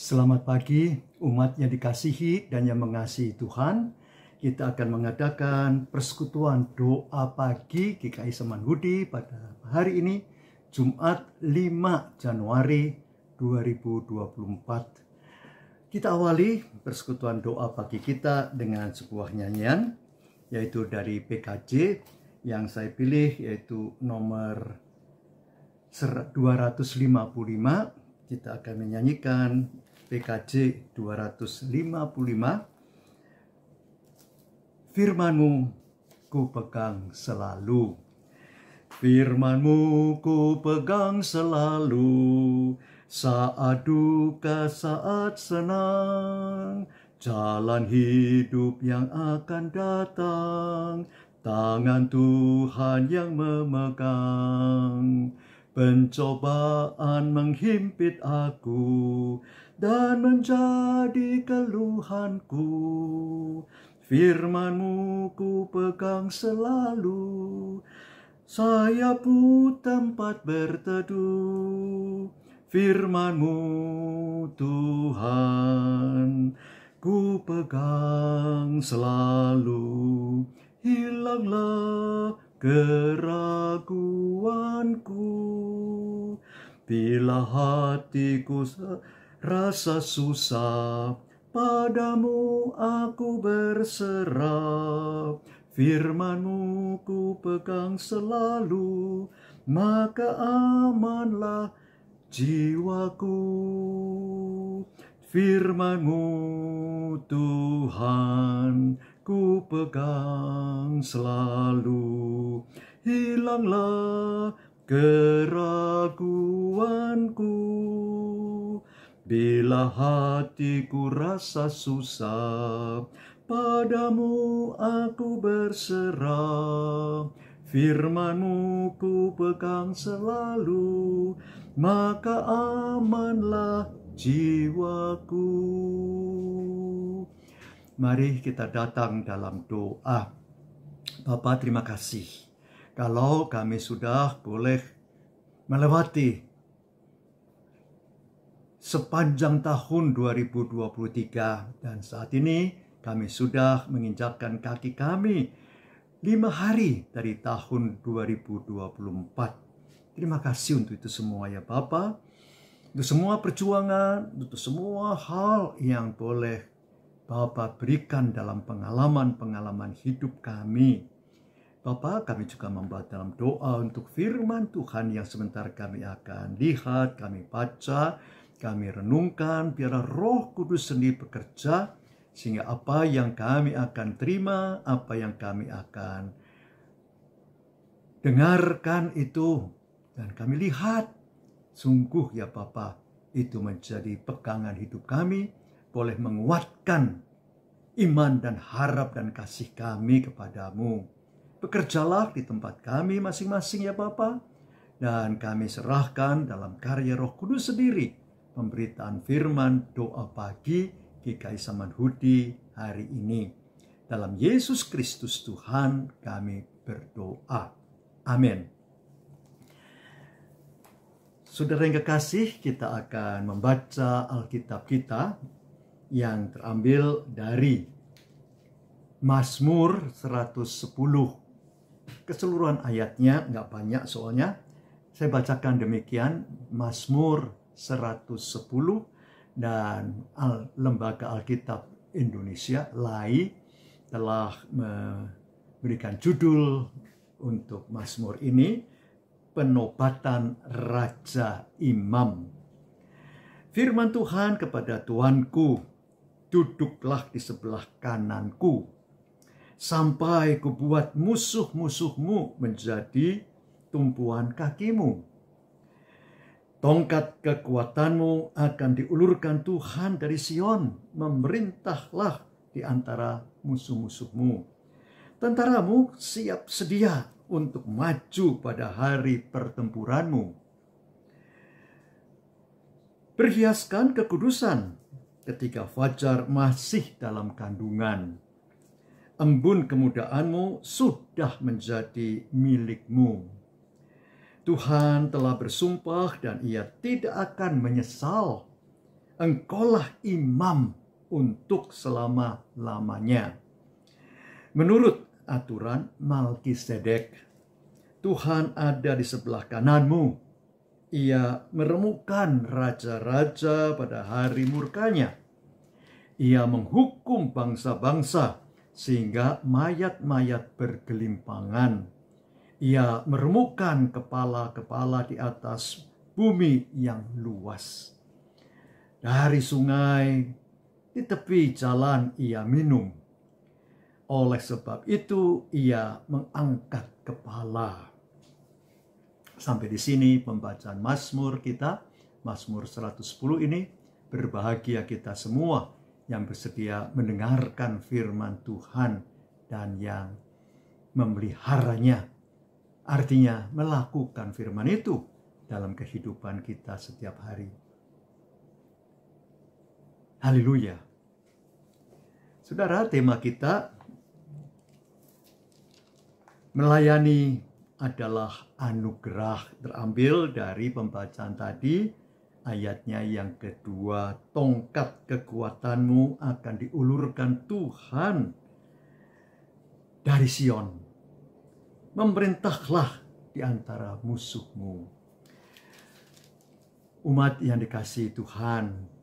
Selamat pagi, umat yang dikasihi dan yang mengasihi Tuhan. Kita akan mengadakan persekutuan doa pagi GKI Samanhudi pada hari ini, Jumat 5 Januari 2024. Kita awali persekutuan doa pagi kita dengan sebuah nyanyian, yaitu dari PKJ yang saya pilih, yaitu nomor 255. Kita akan menyanyikan PKJ 255. Firman-Mu ku pegang selalu. Firman-Mu ku pegang selalu, saat duka, saat senang, jalan hidup yang akan datang, tangan Tuhan yang memegang. Pencobaan menghimpit aku dan menjadi keluhanku. Firman-Mu ku pegang selalu, sayapmu tempat berteduh. Firman-Mu Tuhan ku pegang selalu, hilanglah keraguanku. Bila hatiku rasa susah, padamu aku berserah. Firman-Mu ku pegang selalu, maka amanlah jiwaku. Firman-Mu Tuhan ku pegang selalu, hilanglah keraguanku. Bila hatiku rasa susah, padamu aku berserah. Firman-Mu ku pegang selalu, maka amanlah jiwaku. Mari kita datang dalam doa. Bapa, terima kasih kalau kami sudah boleh melewati sepanjang tahun 2023, dan saat ini kami sudah menginjakkan kaki kami 5 hari dari tahun 2024. Terima kasih untuk itu semua ya Bapa, untuk semua perjuangan, untuk semua hal yang boleh Bapa berikan dalam pengalaman-pengalaman hidup kami. Bapa, kami juga membawa dalam doa untuk firman Tuhan yang sebentar kami akan lihat, kami baca, kami renungkan. Biarlah Roh Kudus sendiri bekerja, sehingga apa yang kami akan terima, apa yang kami akan dengarkan itu, dan kami lihat, sungguh ya Bapa, itu menjadi pegangan hidup kami, boleh menguatkan iman dan harap dan kasih kami kepadamu. Bekerjalah di tempat kami masing-masing ya Bapa, dan kami serahkan dalam karya Roh Kudus sendiri pemberitaan firman doa pagi GKI Samanhudi hari ini. Dalam Yesus Kristus Tuhan kami berdoa. Amin. Saudara yang kekasih, kita akan membaca Alkitab kita yang terambil dari Mazmur 110. Keseluruhan ayatnya nggak banyak soalnya. Saya bacakan demikian, Mazmur 110, dan Lembaga Alkitab Indonesia LAI telah memberikan judul untuk Mazmur ini, Penobatan Raja Imam. Firman Tuhan kepada Tuanku, duduklah di sebelah kananku, sampai kubuat musuh-musuhmu menjadi tumpuan kakimu. Tongkat kekuatanmu akan diulurkan Tuhan dari Sion, memerintahlah di antara musuh-musuhmu. Tentaramu siap sedia untuk maju pada hari pertempuranmu. Berhiaskan kekudusan ketika fajar masih dalam kandungan. Embun kemudaanmu sudah menjadi milikmu. Tuhan telah bersumpah dan Ia tidak akan menyesal. Engkaulah imam untuk selama-lamanya. Menurut aturan Melkisedek, Tuhan ada di sebelah kananmu. Ia meremukkan raja-raja pada hari murkanya. Ia menghukum bangsa-bangsa sehingga mayat-mayat bergelimpangan. Ia meremukkan kepala-kepala di atas bumi yang luas. Dari sungai, di tepi jalan ia minum. Oleh sebab itu ia mengangkat kepala. Sampai di sini pembacaan Mazmur kita, Mazmur 110 ini. Berbahagia kita semua yang bersedia mendengarkan firman Tuhan dan yang memeliharanya. Artinya melakukan firman itu dalam kehidupan kita setiap hari. Haleluya. Saudara, tema kita melayani adalah anugerah, terambil dari pembacaan tadi, ayatnya yang kedua. Tongkat kekuatanmu akan diulurkan Tuhan dari Sion. Memerintahlah di antara musuhmu. Umat yang dikasihi Tuhan,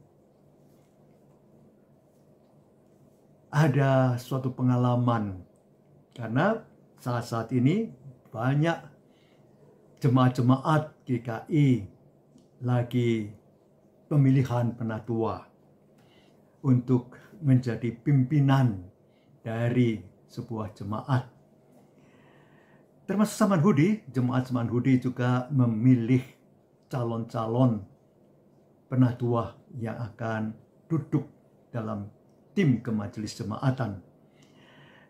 ada suatu pengalaman, karena saat ini banyak jemaat-jemaat GKI lagi pemilihan penatua untuk menjadi pimpinan dari sebuah jemaat. Termasuk Samanhudi, jemaat Samanhudi juga memilih calon-calon penatua yang akan duduk dalam tim ke majelis jemaatan.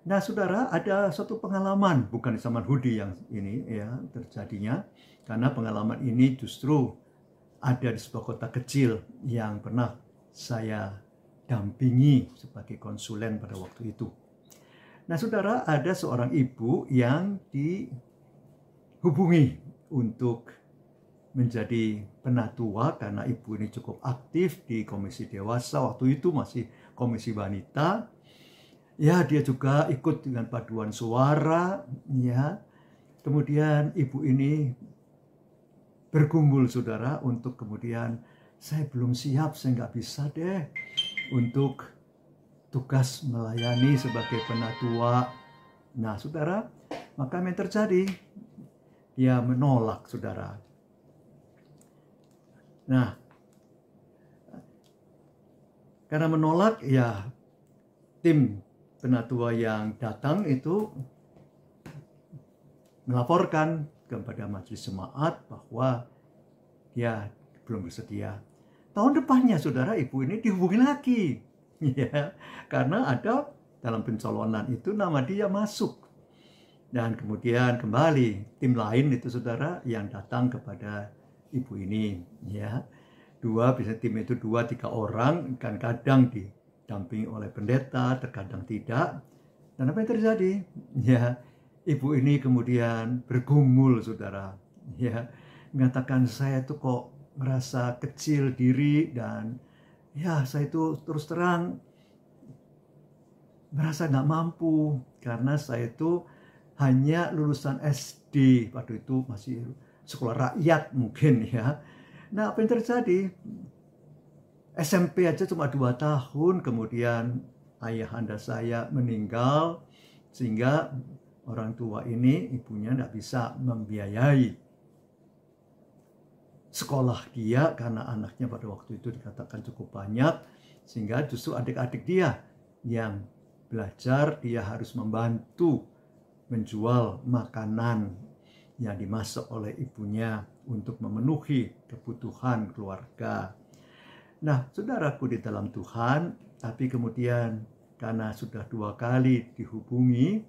Nah, saudara, ada suatu pengalaman, bukan di Samanhudi yang ini ya terjadinya, karena pengalaman ini justru ada di sebuah kota kecil yang pernah saya dampingi sebagai konsulen pada waktu itu. Nah, saudara, ada seorang ibu yang dihubungi untuk menjadi penatua karena ibu ini cukup aktif di komisi dewasa, waktu itu masih komisi wanita. Ya, dia juga ikut dengan paduan suara, ya. Kemudian ibu ini bergumul, saudara, untuk kemudian, saya belum siap, saya nggak bisa deh untuk tugas melayani sebagai penatua. Nah, saudara, maka yang terjadi, dia menolak, saudara. Nah, karena menolak, ya tim penatua yang datang itu melaporkan kepada majelis jemaat bahwa dia belum bersedia. Tahun depannya, saudara, ibu ini dihubungi lagi, ya, karena ada dalam pencalonan itu nama dia masuk. Dan kemudian kembali tim lain itu, saudara, yang datang kepada ibu ini, ya. Bisa tim itu 2-3 orang, kan kadang didampingi oleh pendeta, terkadang tidak. Dan apa yang terjadi? Ya, ibu ini kemudian bergumul, saudara, ya, mengatakan, saya tuh kok merasa kecil diri, dan ya saya itu terus terang merasa nggak mampu karena saya itu hanya lulusan SD, waktu itu masih sekolah rakyat mungkin, ya. Nah, apa yang terjadi? SMP aja cuma 2 tahun, kemudian ayahanda saya meninggal, sehingga orang tua ini, ibunya nggak bisa membiayai sekolah dia, karena anaknya pada waktu itu dikatakan cukup banyak, sehingga justru adik-adik dia yang belajar, dia harus membantu menjual makanan yang dimasak oleh ibunya untuk memenuhi kebutuhan keluarga. Nah, saudaraku di dalam Tuhan, tapi kemudian karena sudah 2 kali dihubungi,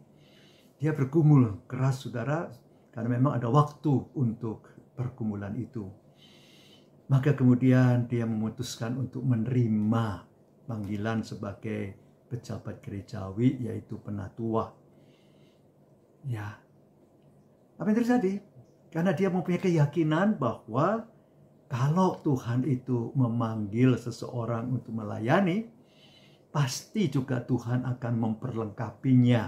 dia bergumul keras, saudara, karena memang ada waktu untuk pergumulan itu. Maka kemudian dia memutuskan untuk menerima panggilan sebagai pejabat gerejawi, yaitu penatua. Ya, apa yang terjadi? Karena dia mempunyai keyakinan bahwa kalau Tuhan itu memanggil seseorang untuk melayani, pasti juga Tuhan akan memperlengkapinya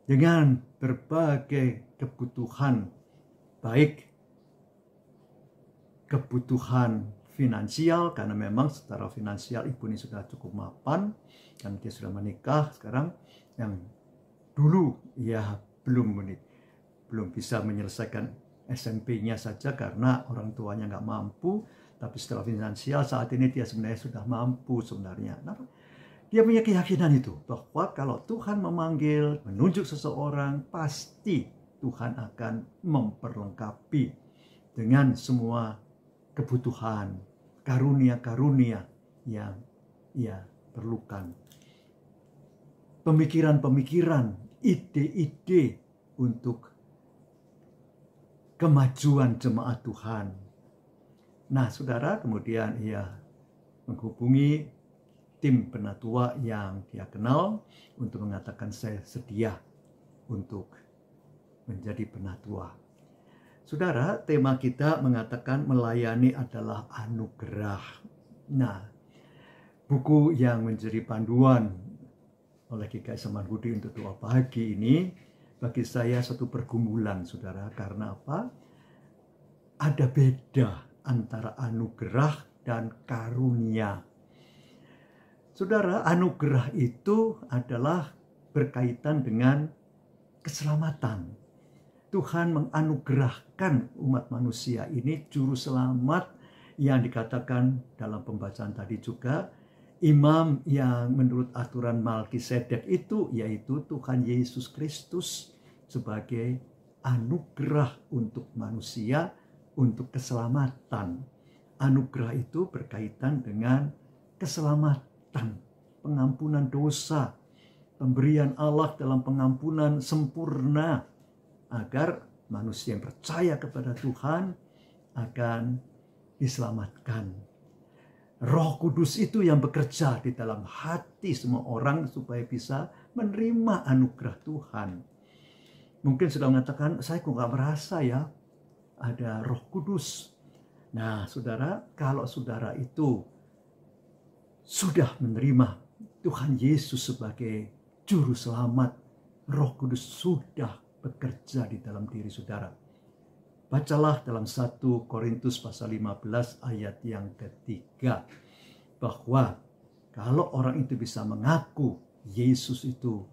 dengan berbagai kebutuhan, baik kebutuhan finansial, karena memang secara finansial ibu ini sudah cukup mapan, dan dia sudah menikah sekarang, yang dulu ya belum bisa menyelesaikan SMP-nya saja karena orang tuanya nggak mampu, tapi secara finansial saat ini dia sebenarnya sudah mampu sebenarnya. Nah, dia punya keyakinan itu, bahwa kalau Tuhan memanggil, menunjuk seseorang, pasti Tuhan akan memperlengkapi dengan semua kebutuhan, karunia-karunia yang ia perlukan. Pemikiran-pemikiran, ide-ide untuk kemajuan jemaat Tuhan. Nah, saudara, kemudian ia menghubungi tim penatua yang dia kenal untuk mengatakan saya sedia untuk menjadi penatua. Saudara, tema kita mengatakan melayani adalah anugerah. Nah, buku yang menjadi panduan oleh GKI Samanhudi untuk doa pagi ini bagi saya satu pergumulan, saudara. Karena apa? Ada beda antara anugerah dan karunia. Saudara, anugerah itu adalah berkaitan dengan keselamatan. Tuhan menganugerahkan umat manusia ini juru selamat yang dikatakan dalam pembacaan tadi juga, imam yang menurut aturan Melkisedek itu, yaitu Tuhan Yesus Kristus sebagai anugerah untuk manusia, untuk keselamatan. Anugerah itu berkaitan dengan keselamatan, pengampunan dosa, pemberian Allah dalam pengampunan sempurna, agar manusia yang percaya kepada Tuhan akan diselamatkan. Roh Kudus itu yang bekerja di dalam hati semua orang supaya bisa menerima anugerah Tuhan. Mungkin sudah mengatakan, saya kok gak merasa ya ada Roh Kudus. Nah, saudara, kalau saudara itu sudah menerima Tuhan Yesus sebagai juru selamat, Roh Kudus sudah bekerja di dalam diri saudara. Bacalah dalam 1 Korintus pasal 15 ayat yang ketiga, bahwa kalau orang itu bisa mengaku Yesus itu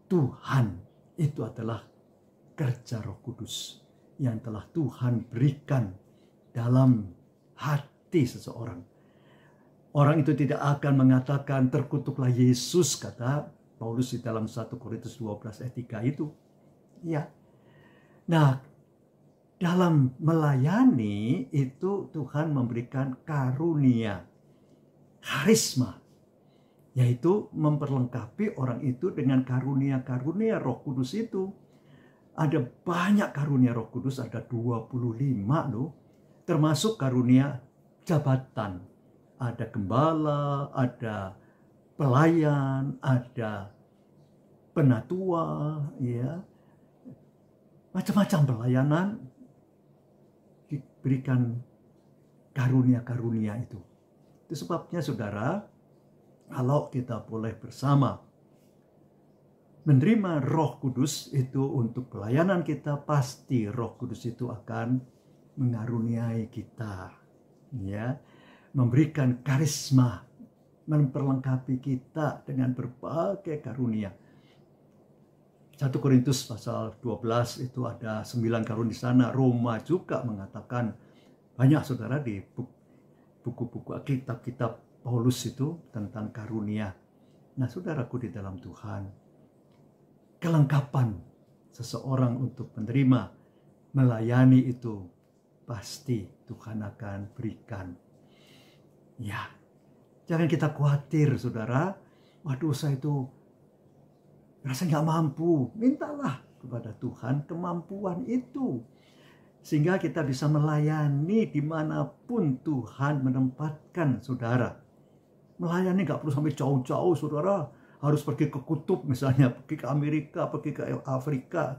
Tuhan, itu adalah kerja Roh Kudus yang telah Tuhan berikan dalam hati seseorang. Orang itu tidak akan mengatakan terkutuklah Yesus, kata Paulus di dalam 1 Korintus 12 ayat 3 itu. Ya. Nah, dalam melayani itu Tuhan memberikan karunia, karisma, yaitu memperlengkapi orang itu dengan karunia-karunia Roh Kudus itu. Ada banyak karunia Roh Kudus, ada 25 loh, termasuk karunia jabatan. Ada gembala, ada pelayan, ada penatua, ya. Macam-macam pelayanan diberikan karunia-karunia itu. Itu sebabnya saudara, kalau kita boleh bersama menerima Roh Kudus itu untuk pelayanan kita, pasti Roh Kudus itu akan mengaruniai kita, ya, memberikan karisma, memperlengkapi kita dengan berbagai karunia. 1 Korintus pasal 12 itu ada 9 karunia di sana. Roma juga mengatakan banyak saudara di buku-buku kitab-kitab Paulus itu tentang karunia. Nah, saudaraku di dalam Tuhan, kelengkapan seseorang untuk menerima, melayani itu pasti Tuhan akan berikan. Ya, jangan kita khawatir saudara. Waduh, saya itu rasanya nggak mampu. Mintalah kepada Tuhan kemampuan itu, sehingga kita bisa melayani dimanapun Tuhan menempatkan saudara. Melayani nggak perlu sampai jauh-jauh saudara, harus pergi ke kutub misalnya, pergi ke Amerika, pergi ke Afrika.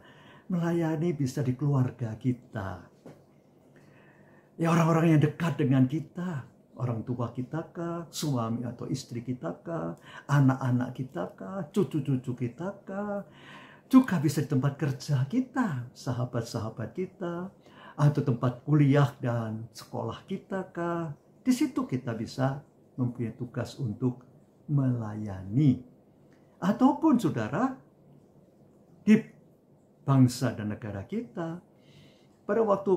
Melayani bisa di keluarga kita. Ya orang-orang yang dekat dengan kita, orang tua kita kah, suami atau istri kita kah, anak-anak kita kah, cucu-cucu kita kah, juga bisa di tempat kerja kita, sahabat-sahabat kita, atau tempat kuliah dan sekolah kita kah. Di situ kita bisa mempunyai tugas untuk melayani. Ataupun saudara, di bangsa dan negara kita, pada waktu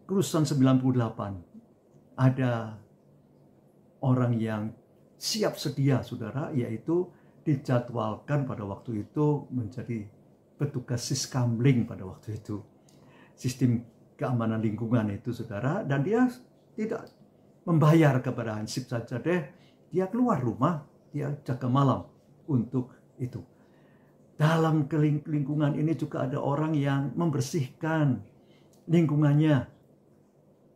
kerusuhan 98, ada orang yang siap sedia, saudara, yaitu dijadwalkan pada waktu itu menjadi petugas siskamling pada waktu itu. Sistem keamanan lingkungan itu, saudara, dan dia tidak membayar kepada Hansip saja deh. Dia keluar rumah, dia jaga malam untuk itu. Dalam lingkungan ini juga ada orang yang membersihkan lingkungannya.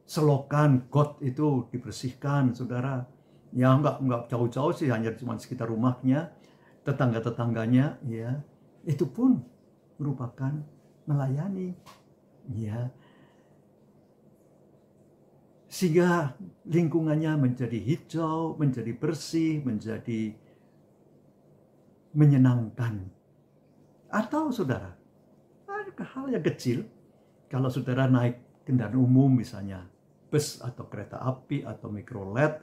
Selokan, got itu dibersihkan, saudara. Ya nggak jauh-jauh sih, hanya cuma sekitar rumahnya, tetangga-tetangganya, ya. Itu pun merupakan melayani, ya. Sehingga lingkungannya menjadi hijau, menjadi bersih, menjadi menyenangkan. Atau saudara, ada hal yang kecil, kalau saudara naik kendaraan umum misalnya, bus atau kereta api atau mikrolet,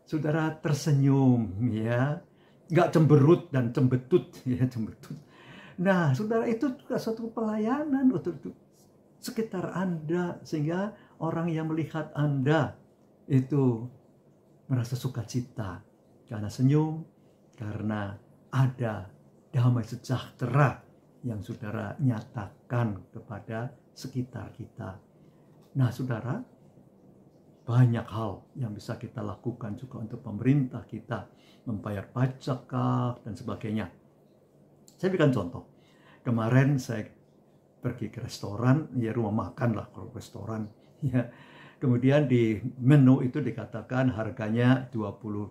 saudara tersenyum, ya, nggak cemberut dan cembetut, ya, cembetut. Nah, saudara, itu juga suatu pelayanan untuk sekitar Anda, sehingga orang yang melihat Anda itu merasa sukacita karena senyum, karena ada damai sejahtera yang saudara nyatakan kepada sekitar kita. Nah, saudara, banyak hal yang bisa kita lakukan juga untuk pemerintah kita, membayar pajak dan sebagainya. Saya berikan contoh. Kemarin saya pergi ke restoran, ya rumah makan lah kalau restoran, ya. Kemudian di menu itu dikatakan harganya 20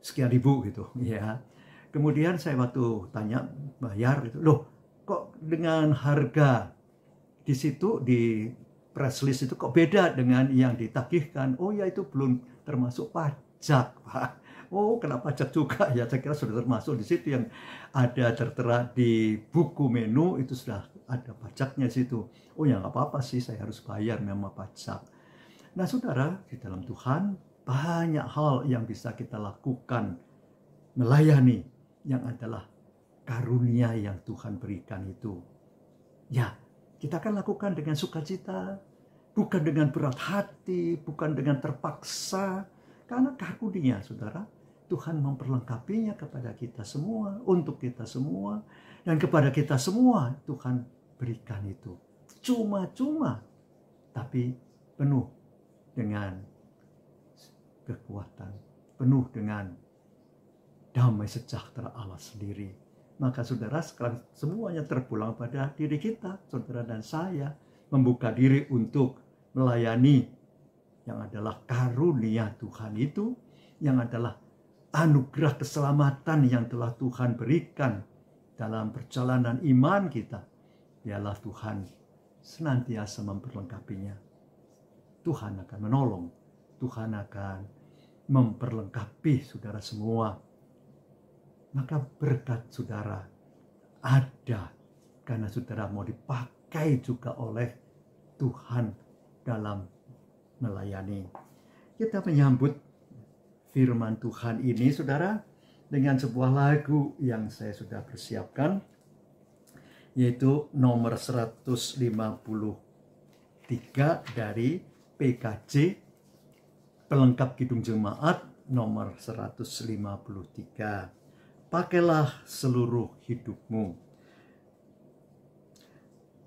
sekian ribu gitu, ya. Kemudian saya waktu tanya bayar itu, loh kok dengan harga di situ di press list itu kok beda dengan yang ditagihkan? Oh ya, itu belum termasuk pajak, Pak. Oh, kena pajak juga ya. Saya kira sudah termasuk di situ yang ada tertera di buku menu, itu sudah ada pajaknya di situ. Oh ya, nggak apa-apa sih, saya harus bayar memang pajak. Nah, saudara, di dalam Tuhan banyak hal yang bisa kita lakukan melayani, yang adalah karunia yang Tuhan berikan itu. Ya, kita akan lakukan dengan sukacita, bukan dengan berat hati, bukan dengan terpaksa, karena karunia, saudara, Tuhan memperlengkapinya kepada kita semua, untuk kita semua, dan kepada kita semua Tuhan berikan itu. Cuma-cuma, tapi penuh dengan kekuatan, penuh dengan damai sejahtera Allah sendiri. Maka saudara, sekarang semuanya terpulang pada diri kita, saudara dan saya, membuka diri untuk melayani yang adalah karunia Tuhan itu, yang adalah anugerah keselamatan yang telah Tuhan berikan dalam perjalanan iman kita. Biarlah Tuhan senantiasa memperlengkapinya. Tuhan akan menolong, Tuhan akan memperlengkapi saudara semua. Maka berkat saudara ada karena saudara mau dipakai juga oleh Tuhan dalam melayani. Kita menyambut firman Tuhan ini, saudara, dengan sebuah lagu yang saya sudah persiapkan, yaitu nomor 153 dari PKJ, pelengkap Kidung Jemaat nomor 153. Pakailah seluruh hidupmu.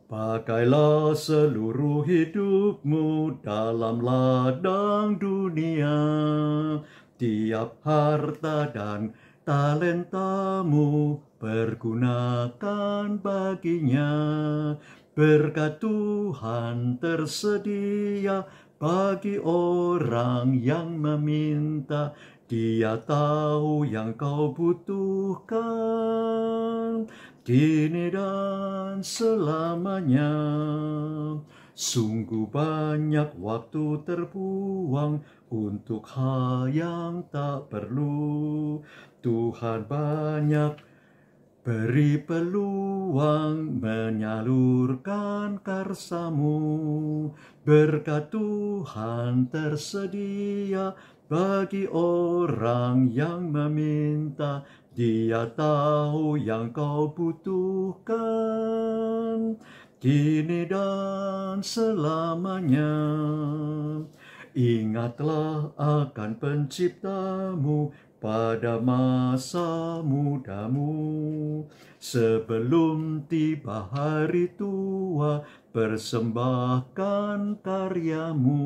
Pakailah seluruh hidupmu dalam ladang dunia. Tiap harta dan talentamu pergunakan baginya. Berkat Tuhan tersedia bagi orang yang meminta. Dia tahu yang kau butuhkan kini dan selamanya. Sungguh banyak waktu terbuang untuk hal yang tak perlu. Tuhan banyak beri peluang menyalurkan karsa-Mu. Berkat Tuhan tersedia bagi orang yang meminta. Dia tahu yang kau butuhkan kini dan selamanya. Ingatlah akan Penciptamu pada masa mudamu. Sebelum tiba hari tua, persembahkan karyamu.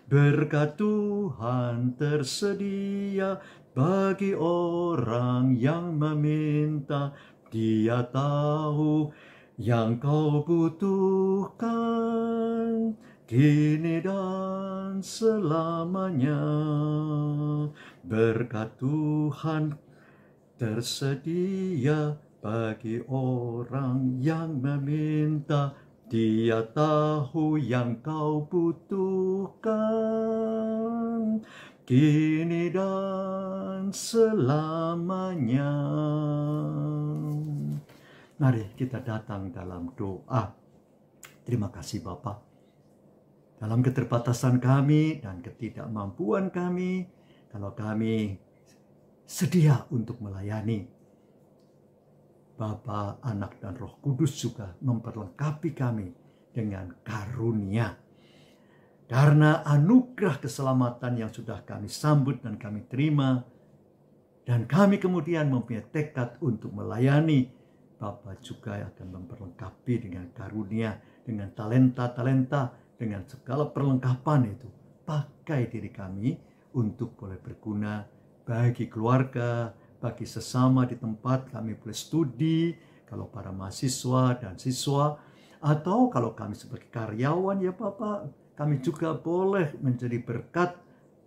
Berkat Tuhan tersedia bagi orang yang meminta. Dia tahu yang kau butuhkan kini dan selamanya. Berkat Tuhan tersedia bagi orang yang meminta. Dia tahu yang kau butuhkan kini dan selamanya. Mari kita datang dalam doa. Terima kasih Bapa. Dalam keterbatasan kami dan ketidakmampuan kami, kalau kami sedia untuk melayani, Bapa, Anak, dan Roh Kudus juga memperlengkapi kami dengan karunia. Karena anugerah keselamatan yang sudah kami sambut dan kami terima, dan kami kemudian mempunyai tekad untuk melayani, Bapa juga akan memperlengkapi dengan karunia, dengan talenta-talenta, dengan segala perlengkapan itu. Pakai diri kami untuk boleh berguna bagi keluarga, bagi sesama di tempat kami boleh studi, kalau para mahasiswa dan siswa, atau kalau kami sebagai karyawan ya Bapak, kami juga boleh menjadi berkat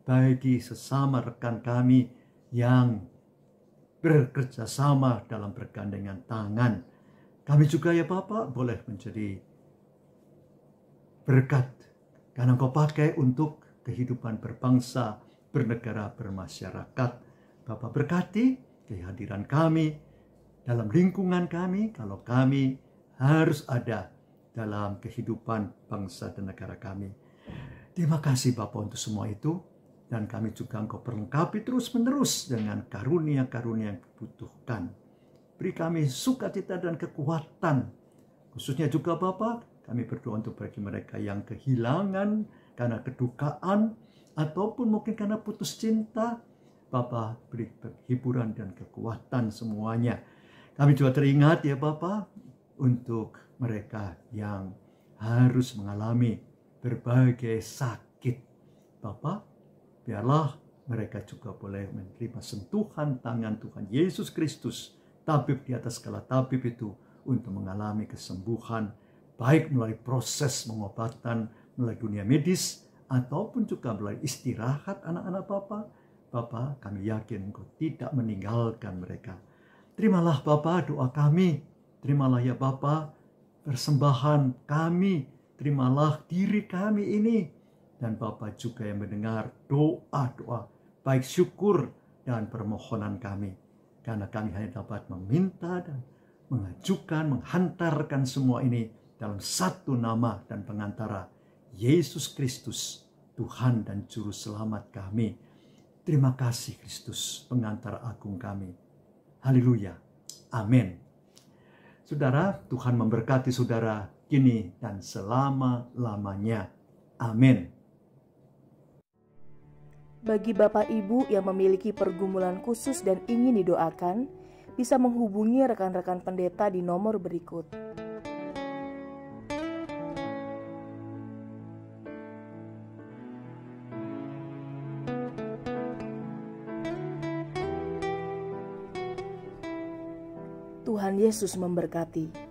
bagi sesama rekan kami yang bekerja sama dalam bergandengan tangan. Kami juga ya Bapak boleh menjadi berkat karena Engkau pakai untuk kehidupan berbangsa, bernegara, bermasyarakat. Bapak berkati kehadiran kami dalam lingkungan kami, kalau kami harus ada dalam kehidupan bangsa dan negara kami. Terima kasih Bapak untuk semua itu, dan kami juga Engkau perlengkapi terus-menerus dengan karunia-karunia yang dibutuhkan. Beri kami sukacita dan kekuatan, khususnya juga Bapak, kami berdoa untuk bagi mereka yang kehilangan karena kedukaan, ataupun mungkin karena putus cinta. Bapa, beri hiburan dan kekuatan semuanya. Kami juga teringat ya Bapa, untuk mereka yang harus mengalami berbagai sakit. Bapa, biarlah mereka juga boleh menerima sentuhan tangan Tuhan Yesus Kristus, tabib di atas segala tabib itu, untuk mengalami kesembuhan, baik melalui proses pengobatan, melalui dunia medis, ataupun juga melalui istirahat anak-anak Bapa. Bapa, kami yakin Engkau tidak meninggalkan mereka. Terimalah Bapa doa kami, terimalah ya Bapa persembahan kami, terimalah diri kami ini, dan Bapa juga yang mendengar doa-doa, baik syukur dan permohonan kami. Karena kami hanya dapat meminta dan mengajukan, menghantarkan semua ini dalam satu nama dan pengantara, Yesus Kristus, Tuhan dan Juru Selamat kami. Terima kasih Kristus, pengantara agung kami. Haleluya. Amin. Saudara, Tuhan memberkati saudara kini dan selama-lamanya. Amin. Bagi Bapak Ibu yang memiliki pergumulan khusus dan ingin didoakan, bisa menghubungi rekan-rekan pendeta di nomor berikut. Tuhan Yesus memberkati.